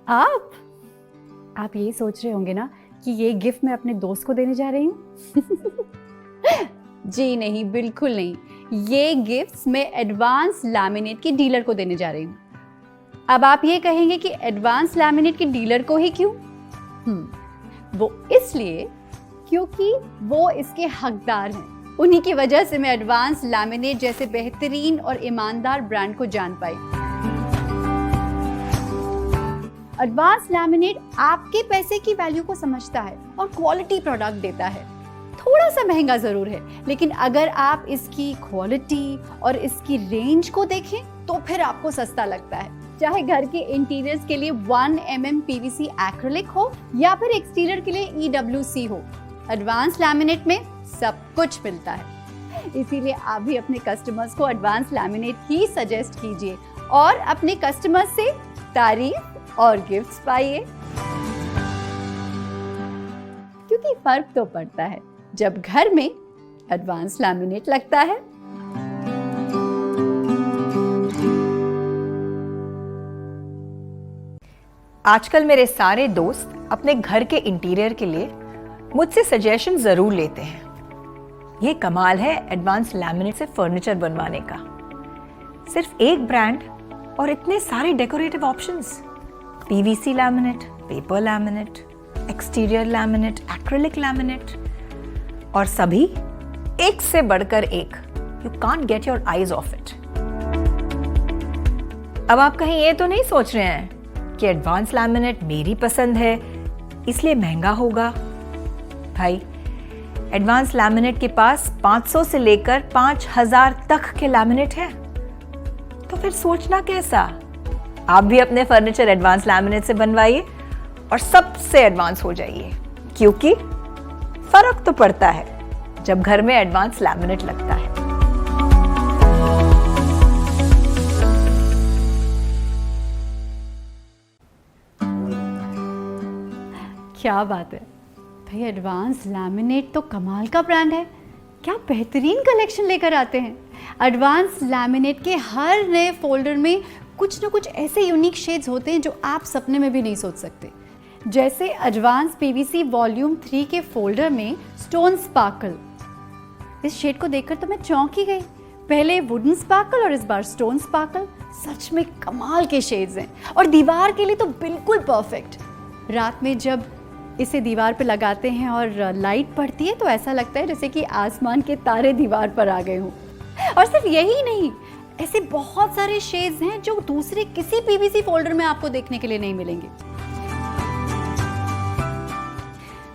आप आप ये सोच रहे होंगे ना कि ये गिफ्ट मैं अपने दोस्त को देने जा रही हूँ। जी नहीं, बिल्कुल नहीं। ये गिफ्ट्स मैं एडवांस लैमिनेट की डीलर को देने जा रही हूँ। अब आप ये कहेंगे कि एडवांस लैमिनेट की डीलर को ही क्यों? वो इसलिए क्योंकि वो इसके हकदार हैं। उन्हीं की वजह से मैं एडवांस लैमिनेट जैसे बेहतरीन और ईमानदार ब्रांड को जान पाई। एडवांस लैमिनेट आपके पैसे की वैल्यू को समझता है और क्वालिटी प्रोडक्ट देता है। थोड़ा सा महंगा जरूर है, लेकिन अगर आप इसकी क्वालिटी और इसकी रेंज को देखें तो फिर आपको सस्ता लगता है। चाहे घर के इंटीरियर्स के लिए 1 mm PVC एक्रिलिक हो या फिर एक्सटीरियर के लिए EWC हो, एडवांस लैमिनेट में सब कुछ मिलता है। इसीलिए आप भी अपने कस्टमर्स को एडवांस लैमिनेट ही सजेस्ट कीजिए और अपने कस्टमर्स से तारीफ और गिफ्ट्स पाइए, क्योंकि फर्क तो पड़ता है जब घर में एडवांस लैमिनेट लगता है। आजकल मेरे सारे दोस्त अपने घर के इंटीरियर के लिए मुझसे सजेशन जरूर लेते हैं। ये कमाल है एडवांस लैमिनेट से फर्नीचर बनवाने का। सिर्फ एक ब्रांड और इतने सारे decorative options, PVC laminate, paper laminate, exterior laminate, acrylic laminate, और सभी एक से बढ़कर एक। You can't get your eyes of it. अब आप कहीं ये तो नहीं सोच रहे हैं कि एडवांस लैमिनेट मेरी पसंद है इसलिए महंगा होगा। भाई, एडवांस लैमिनेट के पास 500 से लेकर 5000 तक के लैमिनेट है। तो फिर सोचना कैसा? आप भी अपने फर्नीचर एडवांस लैमिनेट से बनवाइए और सबसे एडवांस हो जाइए, क्योंकि फर्क तो पड़ता है जब घर में एडवांस लैमिनेट लगता है। क्या बात है भाई, एडवांस लैमिनेट तो कमाल का ब्रांड है। क्या बेहतरीन कलेक्शन लेकर आते हैं। एडवांस लैमिनेट के हर नए फोल्डर में कुछ ना कुछ ऐसे यूनिक शेड्स होते हैं जो आप सपने में भी नहीं सोच सकते। जैसे एडवांस पीवीसी वॉल्यूम 3 के फोल्डर में स्टोन स्पार्कल। इस शेड को देखकर तो मैं चौंक ही गई। पहले वुडन स्पार्कल और इस बार स्टोन स्पार्कल। सच में कमाल के शेड्स हैं और दीवार के लिए तो बिल्कुल परफेक्ट। रात में जब इसे दीवार पे लगाते हैं और लाइट पड़ती है तो ऐसा लगता है जैसे कि आसमान के तारे दीवार पर आ गए हों। और सिर्फ यही नहीं, ऐसे बहुत सारे शेड्स हैं जो दूसरे किसी पीवीसी फोल्डर में आपको देखने के लिए नहीं मिलेंगे।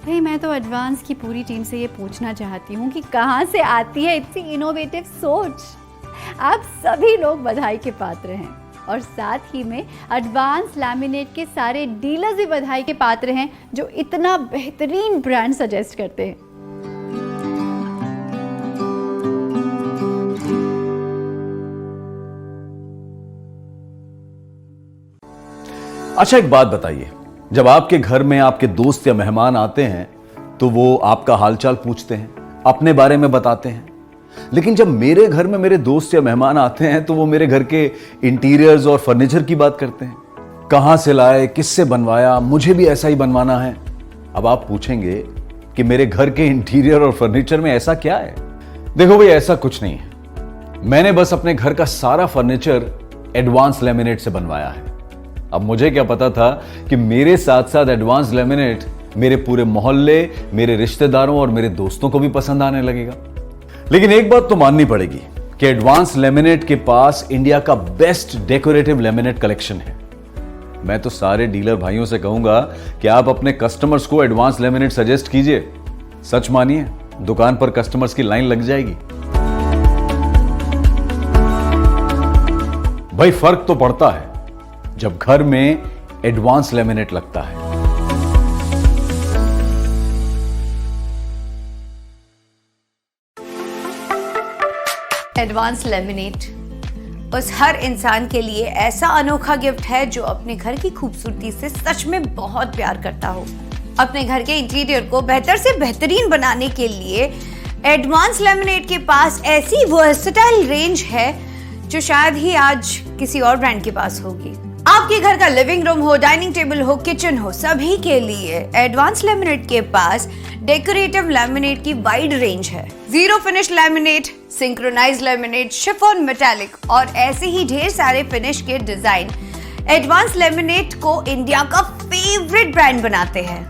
भाई, मैं तो एडवांस की पूरी टीम से ये पूछना चाहती हूँ कि कहाँ से आती है इतनी इनोवेटिव सोच। आप सभी लोग बधाई के पात्र हैं और साथ ही में एडवांस लैमिनेट के सारे डीलर्स भी बधाई के पात्र हैं जो इतना बेहतरीन ब्रांड सजेस्ट करते हैं। अच्छा, एक बात बताइए, जब आपके घर में आपके दोस्त या मेहमान आते हैं तो वो आपका हालचाल पूछते हैं, अपने बारे में बताते हैं, लेकिन जब मेरे घर में मेरे दोस्त या मेहमान आते हैं तो वो मेरे घर के इंटीरियर्स और फर्नीचर की बात करते हैं। कहां से लाए, किससे बनवाया, मुझे भी ऐसा ही बनवाना है। अब आप पूछेंगे कि मेरे घर के इंटीरियर और फर्नीचर में ऐसा क्या है? देखो भाई, ऐसा कुछ नहीं है। मैंने बस अपने घर का सारा फर्नीचर एडवांस लैमिनेट से बनवाया है। अब मुझे क्या पता था कि मेरे साथ साथ एडवांस लैमिनेट मेरे पूरे मोहल्ले, मेरे रिश्तेदारों और मेरे दोस्तों को भी पसंद आने लगेगा। लेकिन एक बात तो माननी पड़ेगी कि एडवांस लैमिनेट के पास इंडिया का बेस्ट डेकोरेटिव लैमिनेट कलेक्शन है। मैं तो सारे डीलर भाइयों से कहूंगा कि आप अपने कस्टमर्स को एडवांस लैमिनेट सजेस्ट कीजिए। सच मानिए, दुकान पर कस्टमर्स की लाइन लग जाएगी। भाई, फर्क तो पड़ता है जब घर में एडवांस लैमिनेट लगता है। एडवांस लैमिनेट उस हर इंसान के लिए ऐसा अनोखा गिफ्ट है जो अपने घर की खूबसूरती से सच में बहुत प्यार करता हो। अपने घर के इंटीरियर को बेहतर से बेहतरीन बनाने के लिए एडवांस लैमिनेट के पास ऐसी वर्सेटाइल रेंज है जो शायद ही आज किसी और ब्रांड के पास होगी। आपके घर का लिविंग रूम हो, डाइनिंग टेबल हो, किचन हो, सभी के लिए एडवांस लैमिनेट के पास डेकोरेटिव लैमिनेट की वाइड रेंज है। Zero finish laminate, synchronise laminate, chiffon metallic और ऐसे ही ढेर सारे फिनिश के डिजाइन एडवांस लैमिनेट को इंडिया का फेवरेट ब्रांड बनाते हैं।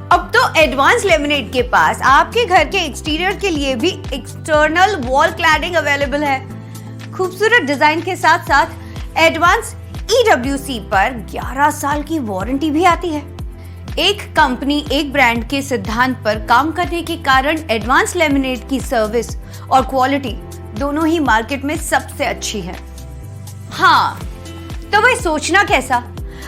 अब तो एडवांस लैमिनेट के पास आपके घर के एक्सटीरियर के लिए भी एक्सटर्नल वॉल क्लैडिंग अवेलेबल है। खूबसूरत डिजाइन के साथ साथ एडवांस EWC पर 11 साल की वारंटी भी आती है। एक कंपनी एक ब्रांड के सिद्धांत पर काम करने के कारण एडवांस लैमिनेट की सर्विस और क्वालिटी दोनों ही मार्केट में सबसे अच्छी है। हाँ, तो भाई सोचना कैसा?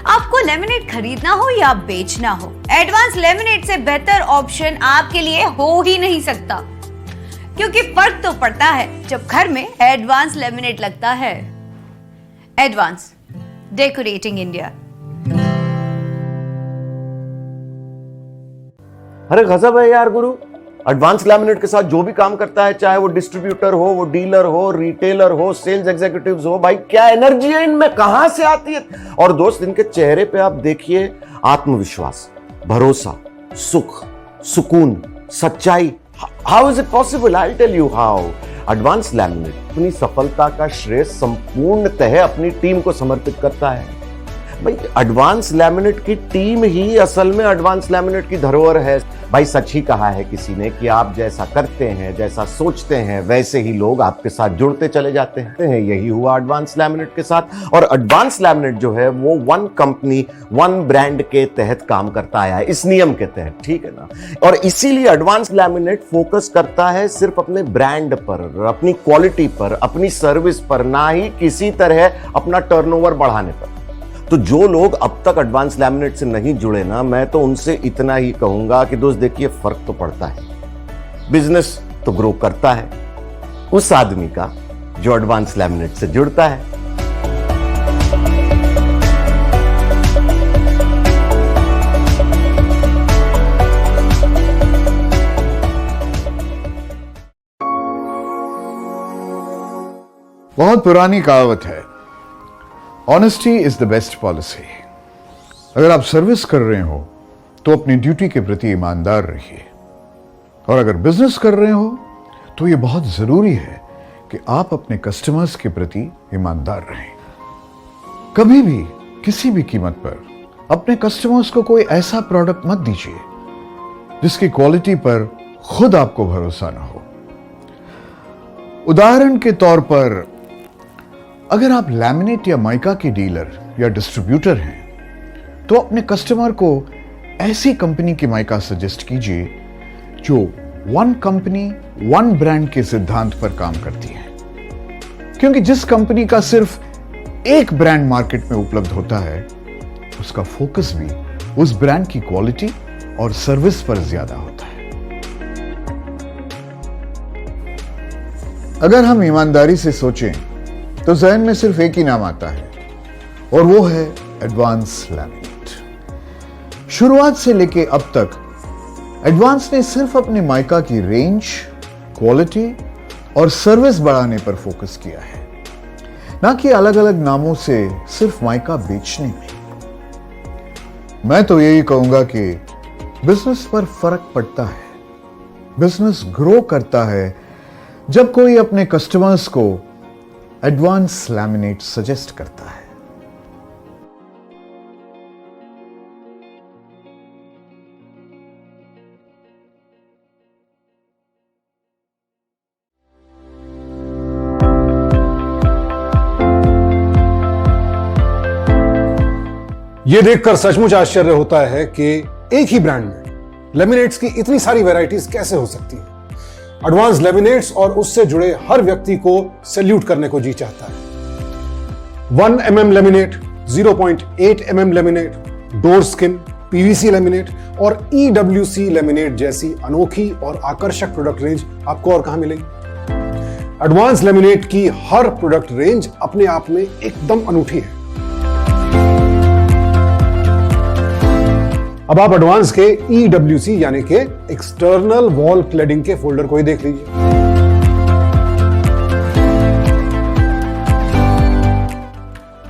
आपको लैमिनेट खरीदना हो या बेचना हो, एडवांस लैमिनेट से बेहतर ऑप्शन आपके लिए हो ही नहीं सकता, क्योंकि फर्क तो पड़ता है जब घर में एडवांस लैमिनेट लगता है। Advance decorating India. अरे गजब है यार गुरु, एडवांस लैमिनेट के साथ जो भी काम करता है, चाहे वो डिस्ट्रीब्यूटर हो, वो डीलर हो, रिटेलर हो, सेल्स एग्जीक्यूटिव्स हो, भाई क्या एनर्जी है इनमें, कहां से आती है। और दोस्त, इनके चेहरे पे आप देखिए आत्मविश्वास, भरोसा, सुख, सुकून, सच्चाई। How is it possible? I tell you how. Advance Laminate अपनी सफलता का श्रेय संपूर्णतः अपनी टीम को समर्पित करता है। भाई एडवांस लैमिनेट की टीम ही असल में एडवांस लैमिनेट की धरोहर है। भाई सच ही कहा है किसी ने कि आप जैसा करते हैं, जैसा सोचते हैं, वैसे ही लोग आपके साथ जुड़ते चले जाते हैं। यही हुआ एडवांस लैमिनेट के साथ। और एडवांस लैमिनेट जो है वो वन कंपनी वन ब्रांड के तहत काम करता आया है, इस नियम के तहत, ठीक है ना। और इसीलिए एडवांस लैमिनेट फोकस करता है सिर्फ अपने ब्रांड पर, अपनी क्वालिटी पर, अपनी सर्विस पर, ना ही किसी तरह अपना टर्नओवर बढ़ाने पर। तो जो लोग अब तक एडवांस लैमिनेट से नहीं जुड़े ना, मैं तो उनसे इतना ही कहूंगा कि दोस्त देखिए, फर्क तो पड़ता है, बिजनेस तो ग्रो करता है उस आदमी का जो एडवांस लैमिनेट से जुड़ता है। बहुत पुरानी कहावत है, honesty is the best policy. अगर आप सर्विस कर रहे हो तो अपनी ड्यूटी के प्रति ईमानदार रहिए, और अगर बिजनेस कर रहे हो तो यह बहुत जरूरी है कि आप अपने कस्टमर्स के प्रति ईमानदार रहें। कभी भी किसी भी कीमत पर अपने कस्टमर्स को कोई ऐसा प्रोडक्ट मत दीजिए जिसकी क्वालिटी पर खुद आपको भरोसा ना हो। उदाहरण के तौर पर, अगर आप लैमिनेट या माइका के डीलर या डिस्ट्रीब्यूटर हैं तो अपने कस्टमर को ऐसी कंपनी की माइका सजेस्ट कीजिए जो वन कंपनी वन ब्रांड के सिद्धांत पर काम करती है, क्योंकि जिस कंपनी का सिर्फ एक ब्रांड मार्केट में उपलब्ध होता है उसका फोकस भी उस ब्रांड की क्वालिटी और सर्विस पर ज्यादा होता है। अगर हम ईमानदारी से सोचें तो जहन में सिर्फ एक ही नाम आता है, और वो है एडवांस लैमिनेट। शुरुआत से लेके अब तक एडवांस ने सिर्फ अपने माइका की रेंज, क्वालिटी और सर्विस बढ़ाने पर फोकस किया है, ना कि अलग अलग नामों से सिर्फ माइका बेचने में। मैं तो यही कहूंगा कि बिजनेस पर फर्क पड़ता है, बिजनेस ग्रो करता है जब कोई अपने कस्टमर्स को एडवांस लैमिनेट सजेस्ट करता है। ये देखकर सचमुच आश्चर्य होता है कि एक ही ब्रांड में लेमिनेट्स की इतनी सारी वैरायटीज कैसे हो सकती हैं। एडवांस लेमिनेट्स और उससे जुड़े हर व्यक्ति को सैल्यूट करने को जी चाहता है। 1 mm laminate, 0.8 mm laminate, door skin, PVC laminate और EWC लेमिनेट जैसी अनोखी और आकर्षक प्रोडक्ट रेंज आपको और कहां मिलेगी। एडवांस लेमिनेट की हर प्रोडक्ट रेंज अपने आप में एकदम अनूठी है। अब आप एडवांस के EWC यानी के एक्सटर्नल वॉल क्लैडिंग के फोल्डर को ही देख लीजिए।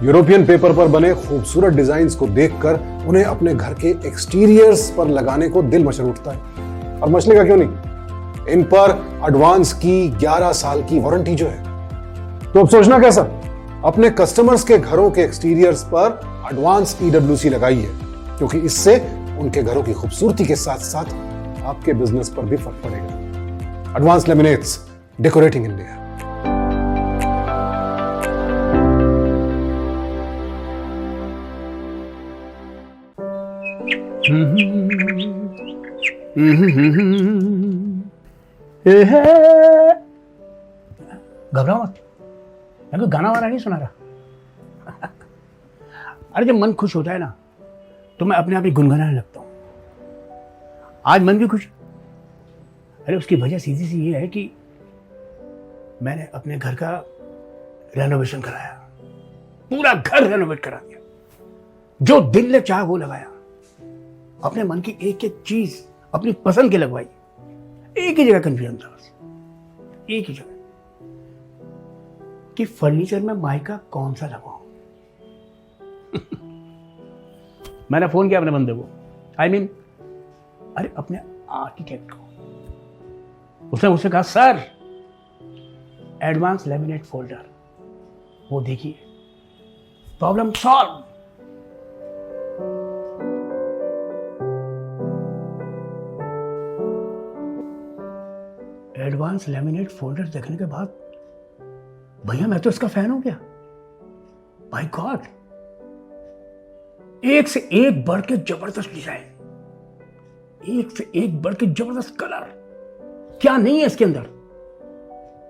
यूरोपियन पेपर पर बने खूबसूरत डिजाइन्स को देखकर उन्हें अपने घर के एक्सटीरियर्स पर लगाने को दिल मचल उठता है। और मचले का क्यों नहीं, इन पर एडवांस की 11 साल की वारंटी जो है। तो अब सोचना कैसा, अपने कस्टमर्स के घरों के एक्सटीरियर्स पर एडवांस EWC लगाइए, क्योंकि इससे उनके घरों की खूबसूरती के साथ साथ आपके बिजनेस पर भी फर्क पड़ेगा। Advance laminates, decorating India. घबराओ मत, मैं कोई गाना वाना नहीं सुना रहा। अरे जब मन खुश होता है ना तो मैं अपने आप ही गुनगुनाने लगता हूँ। आज मन भी खुश, अरे उसकी वजह सीधी सी ये है कि मैंने अपने घर का रेनोवेशन कराया, पूरा घर रेनोवेट करा दिया, जो दिल ने चाहा वो लगाया, अपने मन की एक एक चीज अपनी पसंद की लगवाई। एक ही जगह कंफ्यूजन था बस, एक ही जगह कि फर्नीचर में माइका कौन सा लगाऊं। मैंने फोन किया अपने बंदे को, अरे अपने आर्किटेक्ट को। उसने मुझसे कहा सर एडवांस लैमिनेट फोल्डर, वो देखिए problem solve. Advance laminate folder देखने के बाद भैया मैं तो इसका फैन हो गया। बाय गॉड, एक से एक बढ़ के जबरदस्त डिजाइन, एक से एक बढ़ के जबरदस्त कलर, क्या नहीं है इसके अंदर।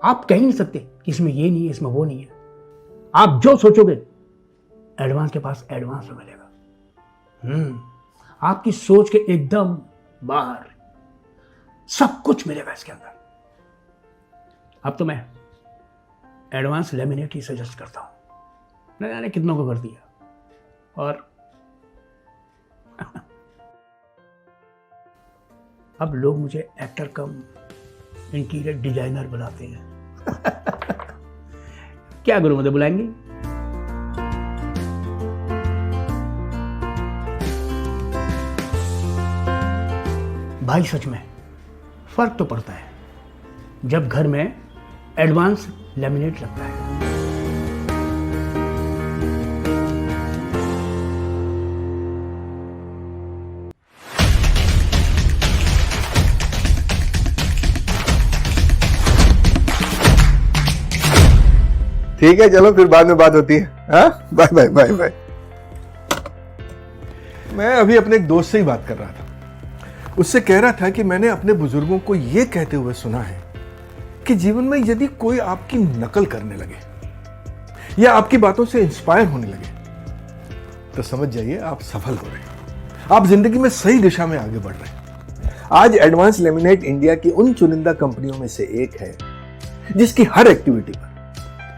आप कह ही नहीं सकते कि इसमें ये नहीं है, इसमें वो नहीं है। आप जो सोचोगे एडवांस के पास एडवांस में मिलेगा। आपकी सोच के एकदम बाहर सब कुछ मिलेगा इसके अंदर। अब तो मैं एडवांस लैमिनेट ही सजेस्ट करता हूं। न जाने कितनों को कर दिया। और अब लोग मुझे एक्टर कम इंटीरियर डिजाइनर बुलाते हैं। क्या करूं, मुझे बुलाएंगे? भाई सच में फर्क तो पड़ता है जब घर में एडवांस लैमिनेट लगता है। ठीक है, चलो फिर बाद में बात होती है। हाँ, बाय बाय बाय बाय। मैं अभी अपने एक दोस्त से ही बात कर रहा था। उससे कह रहा था कि मैंने अपने बुजुर्गों को यह कहते हुए सुना है कि जीवन में यदि कोई आपकी नकल करने लगे या आपकी बातों से इंस्पायर होने लगे तो समझ जाइए आप सफल हो रहे हैं, आप जिंदगी में सही दिशा में आगे बढ़ रहे हैं। आज एडवांस लैमिनेट इंडिया की उन चुनिंदा कंपनियों में से एक है जिसकी हर एक्टिविटी पर,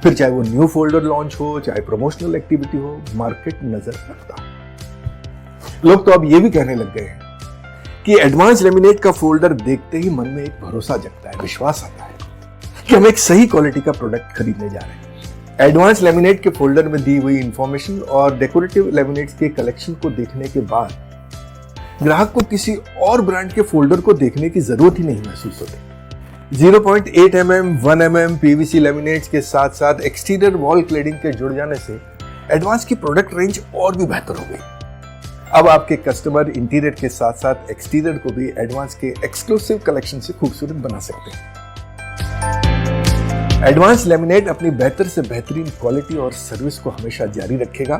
फिर चाहे वो न्यू फोल्डर लॉन्च हो, चाहे प्रमोशनल एक्टिविटी हो, मार्केट नजर रखता है। लोग तो अब ये भी कहने लग गए हैं कि एडवांस लैमिनेट का फोल्डर देखते ही मन में एक भरोसा जगता है, विश्वास आता है कि हम एक सही क्वालिटी का प्रोडक्ट खरीदने जा रहे हैं। एडवांस लैमिनेट के फोल्डर में दी हुई इंफॉर्मेशन और डेकोरेटिव लैमिनेट्स के कलेक्शन को देखने के बाद ग्राहक को किसी और ब्रांड के फोल्डर को देखने की जरूरत ही नहीं महसूस होती। 0.8 mm, 1 mm PVC लैमिनेट्स के साथ साथ एक्सटीरियर वॉल क्लेडिंग के जुड़ जाने से एडवांस की प्रोडक्ट रेंज और भी बेहतर हो गई। अब आपके कस्टमर इंटीरियर के साथ साथ एक्सटीरियर को भी एडवांस के एक्सक्लूसिव कलेक्शन से खूबसूरत बना सकते हैं। एडवांस लैमिनेट अपनी बेहतर से बेहतरीन क्वालिटी और सर्विस को हमेशा जारी रखेगा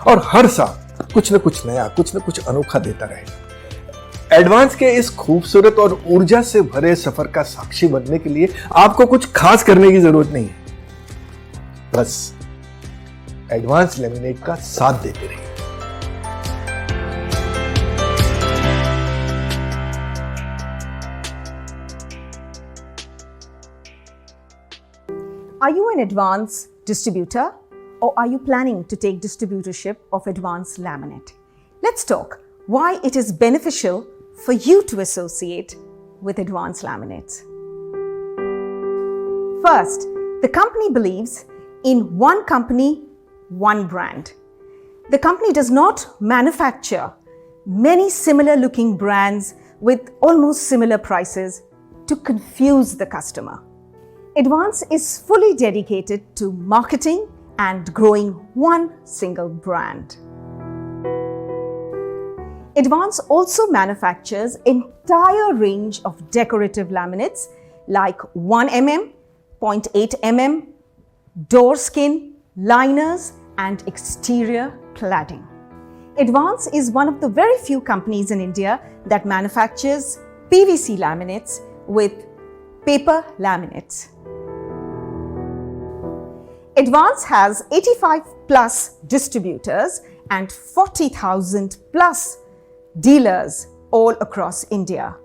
और हर साल कुछ न कुछ नया, कुछ न कुछ अनोखा देता रहेगा। एडवांस के इस खूबसूरत और ऊर्जा से भरे सफर का साक्षी बनने के लिए आपको कुछ खास करने की जरूरत नहीं है, बस एडवांस लैमिनेट का साथ देते रहिए। Are you an Advance distributor or are you planning to take distributorship of Advance Laminate? Let's talk why it is beneficial for you to associate with Advance Laminates. First, the company believes in one company, one brand. The company does not manufacture many similar looking brands with almost similar prices to confuse the customer. Advance is fully dedicated to marketing and growing one single brand. Advance also manufactures entire range of decorative laminates like 1 mm, 0.8 mm, door skin, liners, and exterior cladding. Advance is one of the very few companies in India that manufactures PVC laminates with paper laminates. Advance has 85 plus distributors and 40,000 plus dealers all across India.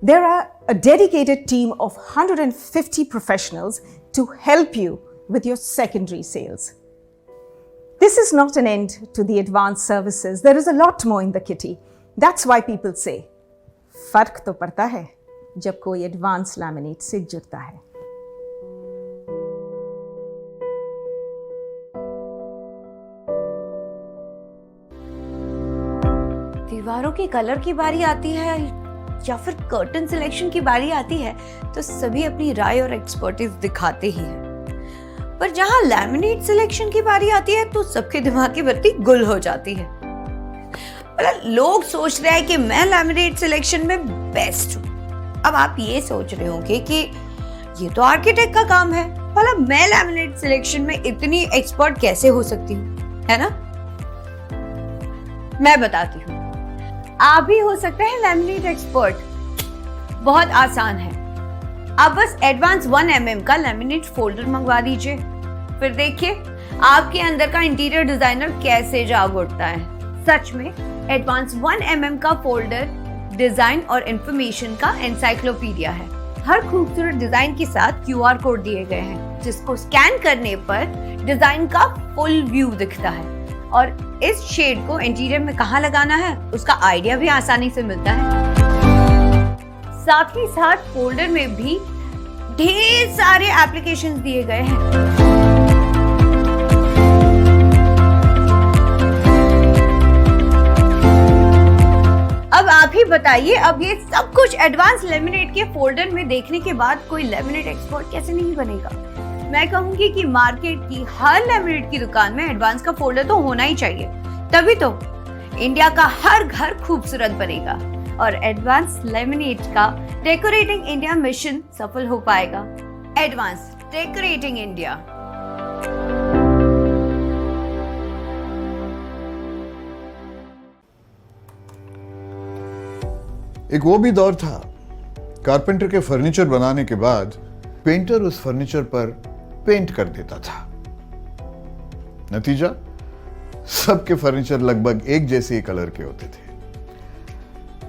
There are a dedicated team of 150 professionals to help you with your secondary sales. This is not an end to the Advance services. There is a lot more in the kitty. That's why people say, फर्क तो पड़ता है जब कोई Advance laminate से जुड़ता है. दीवारों की कलर की बारी आती है या फिर कर्टन सिलेक्शन की बारी आती है तो सभी अपनी राय और एक्सपर्टीज दिखाते ही हैं, पर जहां लैमिनेट सिलेक्शन की बारी आती है तो सबके दिमाग की बत्ती गुल हो जाती है। मतलब लोग सोच रहे हैं कि मैं लैमिनेट सिलेक्शन में बेस्ट हूं। अब आप ये सोच रहे होंगे कि ये तो आर्किटेक्ट का काम है, भला मैं लैमिनेट सिलेक्शन में इतनी एक्सपर्ट कैसे हो सकती हूँ, है ना? मैं बताती हूँ, आप भी हो सकते हैं लैमिनेट एक्सपर्ट। बहुत आसान है, आप बस एडवांस 1 mm का लैमिनेट फोल्डर मंगवा दीजिए, फिर देखिए आपके अंदर का इंटीरियर डिजाइनर कैसे जाग उठता है। सच में एडवांस 1 mm का फोल्डर डिजाइन और इंफॉर्मेशन का एनसाइक्लोपीडिया है। हर खूबसूरत डिजाइन के साथ QR कोड दिए गए हैं, जिसको स्कैन करने पर डिजाइन का फुल व्यू दिखता है और इस शेड को इंटीरियर में कहाँ लगाना है उसका आइडिया भी आसानी से मिलता है। साथ ही साथ फोल्डर में भी ढेर सारे एप्लीकेशंस दिए गए हैं। अब आप ही बताइए, अब ये सब कुछ एडवांस लेमिनेट के फोल्डर में देखने के बाद कोई लेमिनेट एक्सपर्ट कैसे नहीं बनेगा? मैं कहूंगी कि मार्केट की हर लेमिनेट की दुकान में एडवांस का फोल्डर तो होना ही चाहिए, तभी तो इंडिया का हर घर खूबसूरत बनेगा और एडवांस लेमिनेट का डेकोरेटिंग इंडिया मिशन सफल हो पाएगा। Advance decorating India. एक वो भी दौर था, कारपेंटर के फर्नीचर बनाने के बाद पेंटर उस फर्नीचर पर पेंट कर देता था। नतीजा, सबके फर्नीचर लगभग एक जैसे ही कलर के होते थे।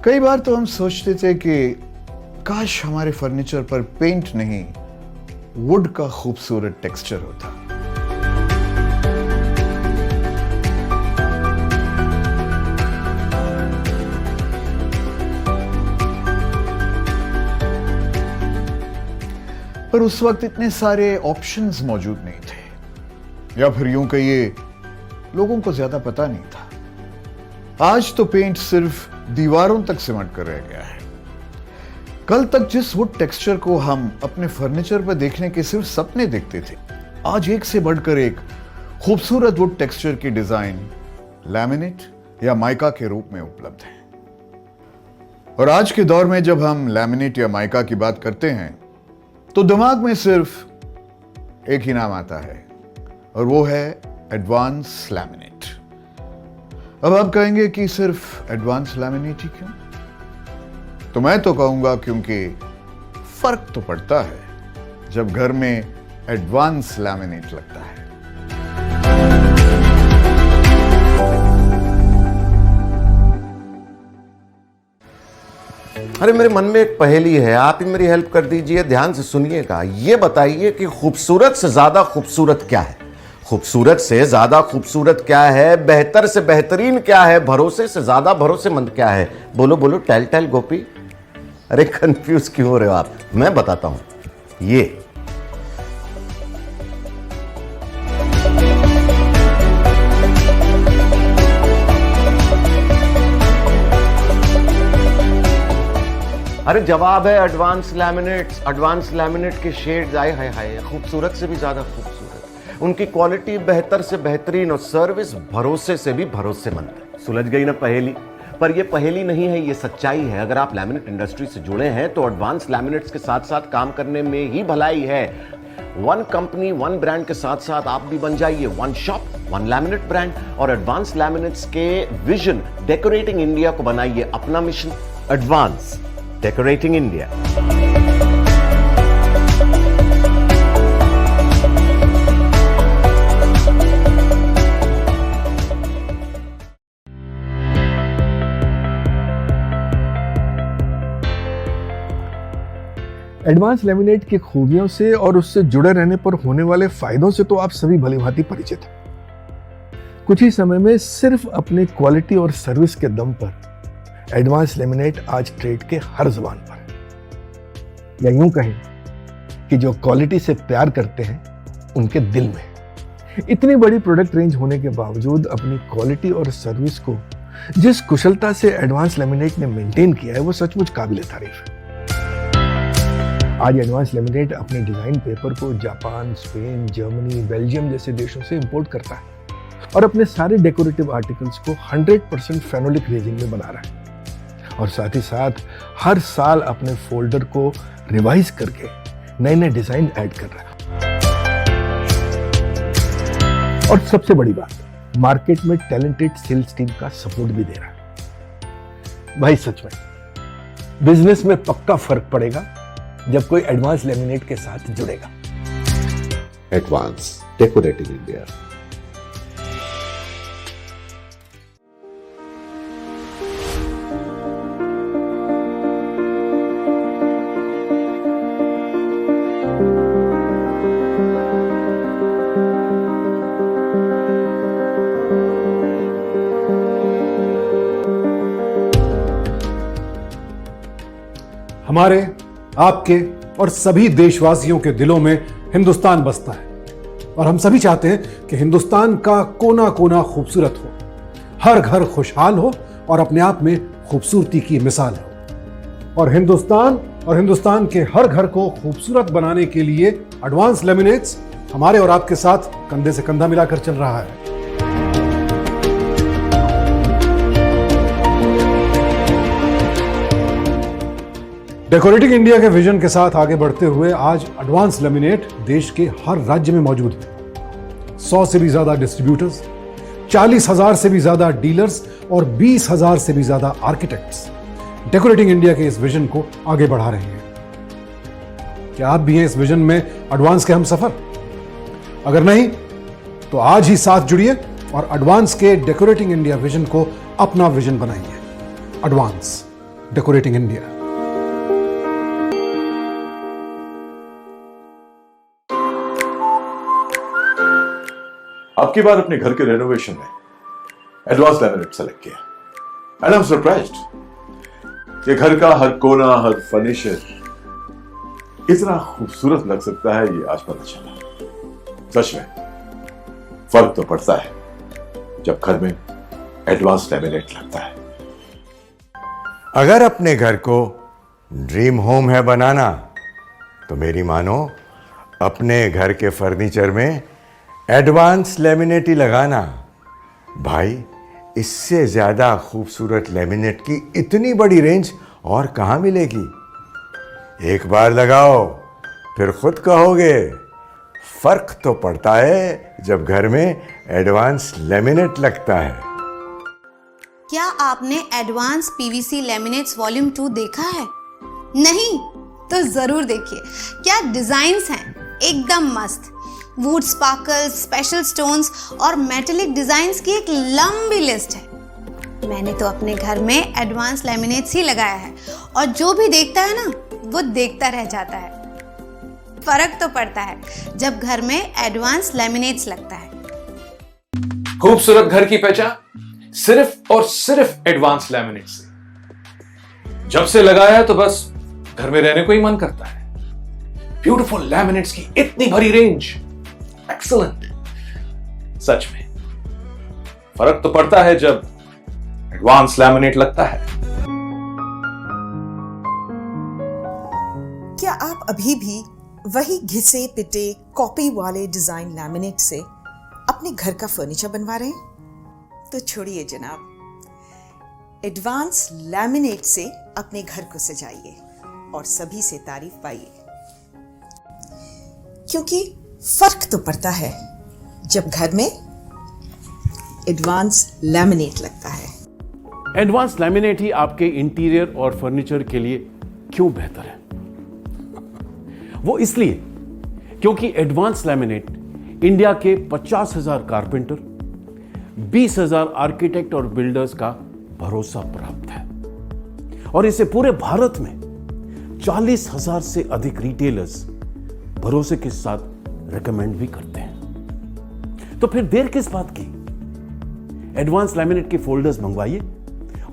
कई बार तो हम सोचते थे कि काश हमारे फर्नीचर पर पेंट नहीं, वुड का खूबसूरत टेक्सचर होता। पर उस वक्त इतने सारे ऑप्शंस मौजूद नहीं थे, या फिर यूं कहिए लोगों को ज्यादा पता नहीं था। आज तो पेंट सिर्फ दीवारों तक सिमट कर रह गया है। कल तक जिस वुड टेक्सचर को हम अपने फर्नीचर पर देखने के सिर्फ सपने देखते थे, आज एक से बढ़कर एक खूबसूरत वुड टेक्सचर की डिजाइन लैमिनेट या माइका के रूप में उपलब्ध है। और आज के दौर में जब हम लैमिनेट या माइका की बात करते हैं तो दिमाग में सिर्फ एक ही नाम आता है और वो है एडवांस लैमिनेट। अब आप कहेंगे कि सिर्फ एडवांस लैमिनेट ही क्यों? तो मैं तो कहूंगा क्योंकि फर्क तो पड़ता है जब घर में एडवांस लैमिनेट लगता है। अरे मेरे मन में एक पहेली है, आप ही मेरी हेल्प कर दीजिए, ध्यान से सुनिएगा। ये बताइए कि खूबसूरत से ज्यादा खूबसूरत क्या है? खूबसूरत से ज्यादा खूबसूरत क्या है? बेहतर से बेहतरीन क्या है? भरोसे से ज्यादा भरोसेमंद क्या है? बोलो बोलो, टेल टेल गोपी। अरे कंफ्यूज क्यों हो रहे हो आप? मैं बताता हूं। ये अरे जवाब है एडवांस लैमिनेट्स। एडवांस लैमिनेट के शेड्स आए हाय हाय, खूबसूरत से भी ज्यादा खूबसूरत, उनकी क्वालिटी बेहतर से बेहतरीन और सर्विस भरोसे से भी भरोसेमंद है। सुलझ गई ना पहेली? पर ये पहेली नहीं है, ये सच्चाई है। अगर आप लैमिनेट इंडस्ट्री से जुड़े हैं तो एडवांस लैमिनेट्स के साथ साथ काम करने में ही भलाई है। वन कंपनी वन ब्रांड के साथ साथ आप भी बन जाइए one shop one laminate brand, और एडवांस लैमिनेट्स के विजन डेकोरेटिंग इंडिया को बनाइए अपना mission. Advance decorating India. Advance laminate की खूबियों से और उससे जुड़े रहने पर होने वाले फायदों से तो आप सभी भलीभांति परिचित हैं। कुछ ही समय में सिर्फ अपनी क्वालिटी और सर्विस के दम पर एडवांस लेमिनेट आज ट्रेड के हर जुबान पर है। या यूं कहें कि जो क्वालिटी से प्यार करते हैं उनके दिल में। इतनी बड़ी प्रोडक्ट रेंज होने के बावजूद अपनी क्वालिटी और सर्विस को जिस कुशलता से एडवांस लेमिनेट ने मेंटेन किया है वो सचमुच काबिल तारीफ है। आज एडवांस लेमिनेट अपने डिजाइन पेपर को जापान, स्पेन, जर्मनी, बेल्जियम जैसे देशों से इंपोर्ट करता है और अपने सारे डेकोरेटिव आर्टिकल्स को 100% फेनोलिक रेजिन में बना रहा है, और साथ ही साथ हर साल अपने फोल्डर को रिवाइज करके नए नए डिजाइन ऐड कर रहा है। और सबसे बड़ी बात, मार्केट में टैलेंटेड सेल्स टीम का सपोर्ट भी दे रहा है। भाई सच में बिजनेस में पक्का फर्क पड़ेगा जब कोई एडवांस लेमिनेट के साथ जुड़ेगा। Advance decorating India. हमारे, आपके और सभी देशवासियों के दिलों में हिंदुस्तान बसता है और हम सभी चाहते हैं कि हिंदुस्तान का कोना कोना खूबसूरत हो, हर घर खुशहाल हो और अपने आप में खूबसूरती की मिसाल हो। और हिंदुस्तान के हर घर को खूबसूरत बनाने के लिए एडवांस लेमिनेट्स हमारे और आपके साथ कंधे से कंधा मिलाकर चल रहा है। डेकोरेटिंग इंडिया के विजन के साथ आगे बढ़ते हुए आज एडवांस लेमिनेट देश के हर राज्य में मौजूद है। 100 से भी ज्यादा डिस्ट्रीब्यूटर्स, 40,000 से भी ज्यादा डीलर्स और 20,000 से भी ज्यादा आर्किटेक्ट्स डेकोरेटिंग इंडिया के इस विजन को आगे बढ़ा रहे हैं। क्या आप भी हैं इस विजन में एडवांस के हम सफर? अगर नहीं तो आज ही साथ जुड़िए और एडवांस के डेकोरेटिंग इंडिया विजन को अपना विजन बनाइए। Advance decorating India. आपकी बार अपने घर के रेनोवेशन में एडवांस लैमिनेट सेलेक्ट किया एंड आई एम सरप्राइज्ड कि घर का हर कोना, हर फर्नीचर इतना खूबसूरत लग सकता है, ये आज पता चला। सच में फर्क तो पड़ता है जब घर में एडवांस लैमिनेट लगता है। अगर अपने घर को ड्रीम होम है बनाना तो मेरी मानो अपने घर के फर्नीचर में एडवांस लेमिनेट ही लगाना। भाई इससे ज्यादा खूबसूरत लेमिनेट की इतनी बड़ी रेंज और कहां मिलेगी। एक बार लगाओ फिर खुद कहोगे फर्क तो पड़ता है जब घर में एडवांस लेमिनेट लगता है। क्या आपने एडवांस पीवीसी लैमिनेट्स वॉल्यूम 2 देखा है? नहीं तो जरूर देखिए। क्या डिजाइन्स हैं, एकदम मस्त। वुड स्पार्कल्स, स्पेशल स्टोन्स और मेटेलिक डिजाइन्स की एक लंबी लिस्ट है। मैंने तो अपने घर में एडवांस लैमिनेट्स ही लगाया है और जो भी देखता है ना वो देखता रह जाता है। फर्क तो पड़ता है जब घर में एडवांस लैमिनेट्स लगता है। खूबसूरत घर की पहचान सिर्फ और सिर्फ एडवांस लैमिनेट से। जब से लगाया है तो बस घर में रहने को ही मन करता है। ब्यूटीफुल लैमिनेट्स की इतनी भरी रेंज, एक्सीलेंट। सच में फर्क तो पड़ता है जब एडवांस लैमिनेट लगता है। क्या आप अभी भी वही घिसे पिटे कॉपी वाले डिजाइन लैमिनेट से अपने घर का फर्नीचर बनवा रहे हैं? तो छोड़िए जनाब, एडवांस लैमिनेट से अपने घर को सजाइए और सभी से तारीफ पाइए, क्योंकि फर्क तो पड़ता है जब घर में एडवांस लैमिनेट लगता है। एडवांस लैमिनेट ही आपके इंटीरियर और फर्नीचर के लिए क्यों बेहतर है? वो इसलिए क्योंकि एडवांस लैमिनेट इंडिया के 50,000 कारपेंटर, 20,000 आर्किटेक्ट और बिल्डर्स का भरोसा प्राप्त है और इसे पूरे भारत में 40,000 से अधिक रिटेलर्स भरोसे के साथ रेकमेंड भी करते हैं। तो फिर देर किस बात की? एडवांस लैमिनेट के फोल्डर्स मंगवाइए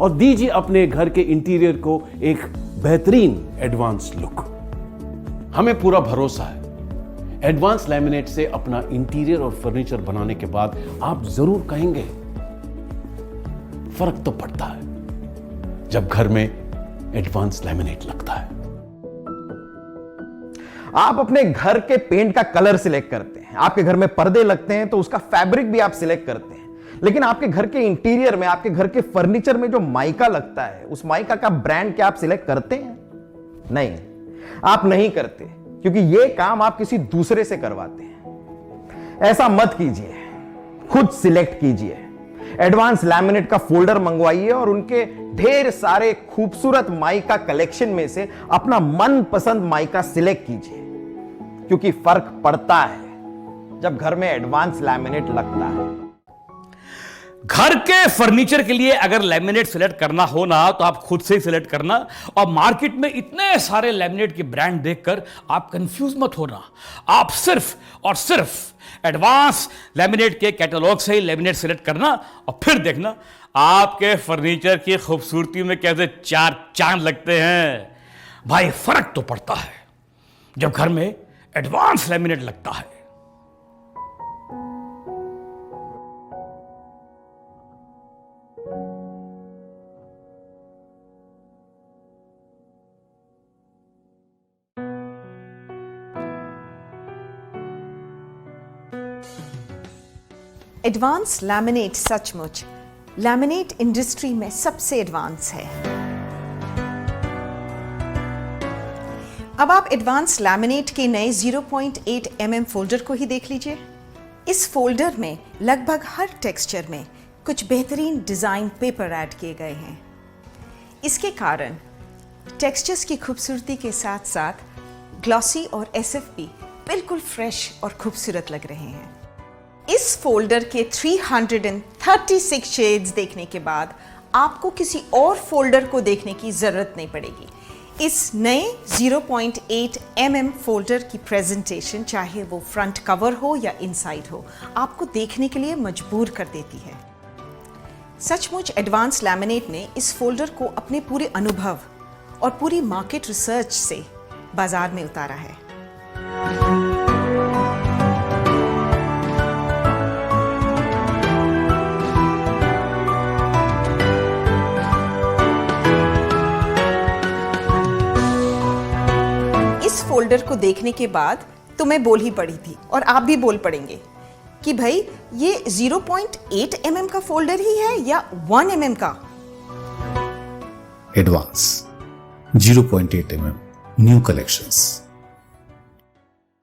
और दीजिए अपने घर के इंटीरियर को एक बेहतरीन एडवांस लुक। हमें पूरा भरोसा है, एडवांस लैमिनेट से अपना इंटीरियर और फर्नीचर बनाने के बाद आप जरूर कहेंगे फर्क तो पड़ता है जब घर में एडवांस लैमिनेट लगता है। आप अपने घर के पेंट का कलर सिलेक्ट करते हैं, आपके घर में पर्दे लगते हैं तो उसका फैब्रिक भी आप सिलेक्ट करते हैं, लेकिन आपके घर के इंटीरियर में, आपके घर के फर्नीचर में जो माइका लगता है, उस माइका का ब्रांड क्या आप सिलेक्ट करते हैं? नहीं, आप नहीं करते, क्योंकि यह काम आप किसी दूसरे से करवाते हैं। ऐसा मत कीजिए, खुद सिलेक्ट कीजिए। एडवांस लैमिनेट का फोल्डर मंगवाइए और उनके ढेर सारे खूबसूरत माइका कलेक्शन में से अपना मनपसंद माइका सिलेक्ट कीजिए, क्योंकि फर्क पड़ता है जब घर में एडवांस लैमिनेट लगता है। घर के फर्नीचर के लिए अगर लैमिनेट सिलेक्ट करना हो ना, तो आप खुद से ही सिलेक्ट करना, और मार्केट में इतने सारे लैमिनेट के ब्रांड देखकर आप कंफ्यूज मत होना। आप सिर्फ और सिर्फ एडवांस लैमिनेट के कैटलॉग से ही लैमिनेट सिलेक्ट करना और फिर देखना आपके फर्नीचर की खूबसूरती में कैसे चार चांद लगते हैं। भाई फर्क तो पड़ता है जब घर में एडवांस लैमिनेट लगता है। एडवांस लैमिनेट सचमुच लैमिनेट इंडस्ट्री में सबसे एडवांस है। अब आप एडवांस लैमिनेट के नए 0.8 mm फोल्डर को ही देख लीजिए। इस फोल्डर में लगभग हर टेक्सचर में कुछ बेहतरीन डिजाइन पेपर ऐड किए गए हैं। इसके कारण टेक्सचर्स की खूबसूरती के साथ साथ ग्लॉसी और SFP बिल्कुल फ्रेश और खूबसूरत लग रहे हैं। इस फोल्डर के 336 शेड्स देखने के बाद आपको किसी और फोल्डर को देखने की जरूरत नहीं पड़ेगी। इस नए 0.8 mm फोल्डर की प्रेजेंटेशन, चाहे वो फ्रंट कवर हो या इनसाइड हो, आपको देखने के लिए मजबूर कर देती है। सचमुच एडवांस लैमिनेट ने इस फोल्डर को अपने पूरे अनुभव और पूरी मार्केट रिसर्च से बाजार में उतारा है। इस फोल्डर को देखने के बाद तो मैं बोल ही पड़ी थी और आप भी बोल पड़ेंगे कि भाई ये 0.8 mm का फोल्डर ही है या 1 mm का। Advance 0.8 mm new collections.